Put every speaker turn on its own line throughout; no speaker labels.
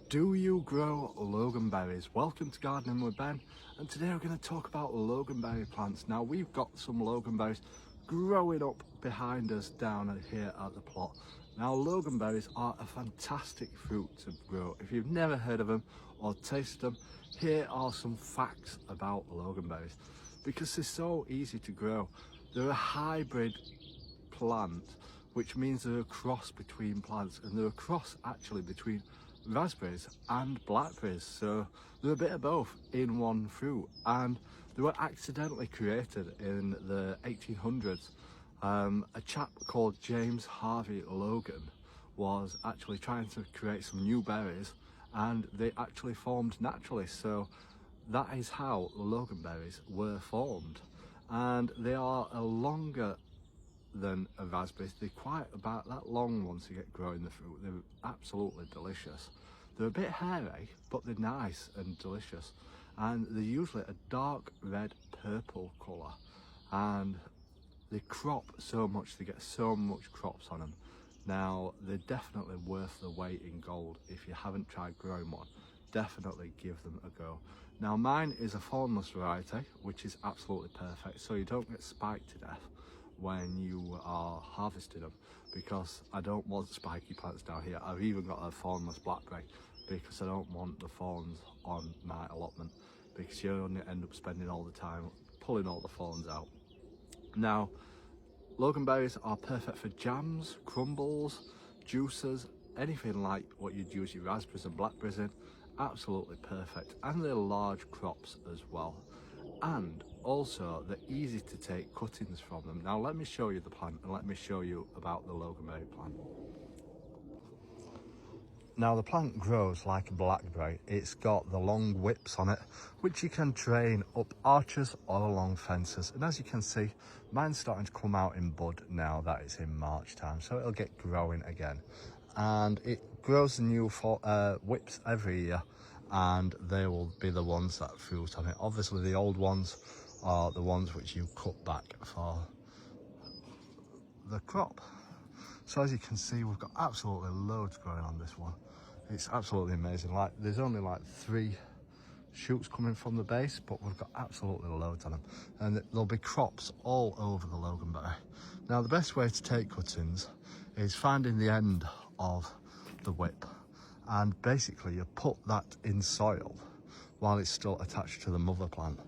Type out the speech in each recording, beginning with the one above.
Do you grow Loganberries? Welcome to Gardening with Ben, and today we're going to talk about Loganberry plants. Now we've got some Loganberries growing up behind us down here at the plot. Now Loganberries are a fantastic fruit to grow. If you've never heard of them or tasted them, here are some facts about Loganberries. Because they're so easy to grow. They're a hybrid plant, which means they're a cross between plants, and they're a cross actually between raspberries and blackberries, so they're a bit of both in one fruit. And they were accidentally created in the 1800s. A chap called James Harvey Logan was actually trying to create some new berries, and they actually formed naturally. So that is how Loganberries were formed, and they are a longer than a raspberry. They're quite about that long once you get growing the fruit. They're absolutely delicious. They're a bit hairy, but they're nice and delicious, and they're usually a dark red purple colour, and they crop so much, they get so much crops on them. Now they're definitely worth the weight in gold. If you haven't tried growing one, definitely give them a go. Now mine is a thornless variety, which is absolutely perfect, so you don't get spiked to death when you are harvesting them, because I don't want spiky plants down here. I've even got a thornless blackberry because I don't want the thorns on my allotment, because you only end up spending all the time pulling all the thorns out. Now Loganberries are perfect for jams, crumbles, juices, anything like what you'd use your raspberries and blackberries in. Absolutely perfect, and they're large crops as well, and also they're easy to take cuttings from them. Now let me show you the plant, and let me show you about the Loganberry plant. Now the plant grows like a blackberry. It's got the long whips on it, which you can train up arches or along fences, and as you can see, mine's starting to come out in bud now that it's in March time, so it'll get growing again, and it grows new whips every year, and they will be the ones that fruit on it. Obviously the old ones are the ones which you cut back for the crop. So as you can see, we've got absolutely loads growing on this one. It's absolutely amazing. Like, there's only like 3 shoots coming from the base, but we've got absolutely loads on them, and there'll be crops all over the Loganberry. Now the best way to take cuttings is finding the end of the whip, and basically you put that in soil while it's still attached to the mother plant,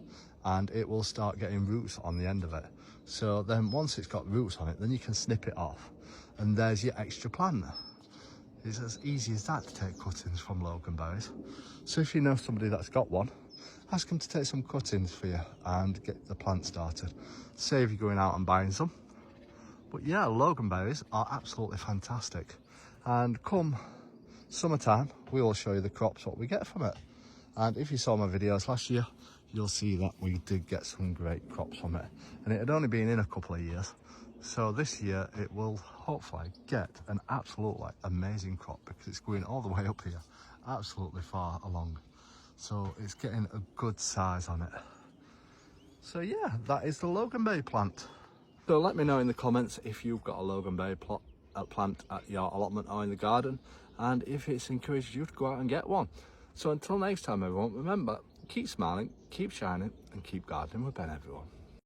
and it will start getting roots on the end of it. So then once it's got roots on it, then you can snip it off, and there's your extra plant. It's as easy as that to take cuttings from Loganberries. So if you know somebody that's got one, ask them to take some cuttings for you and get the plant started. Save you going out and buying some. But yeah, Loganberries are absolutely fantastic, and come summertime we will show you the crops, what we get from it. And if you saw my videos last year, you'll see that we did get some great crops from it, and it had only been in a couple of years. So this year it will hopefully get an absolutely amazing crop, because it's going all the way up here, absolutely far along. So it's getting a good size on it. So yeah, that is the Loganberry plant. So let me know in the comments if you've got a Loganberry plant at your allotment or in the garden, and if it's encouraged you to go out and get one. So until next time everyone, remember, keep smiling, keep shining, and keep gardening with Ben everyone.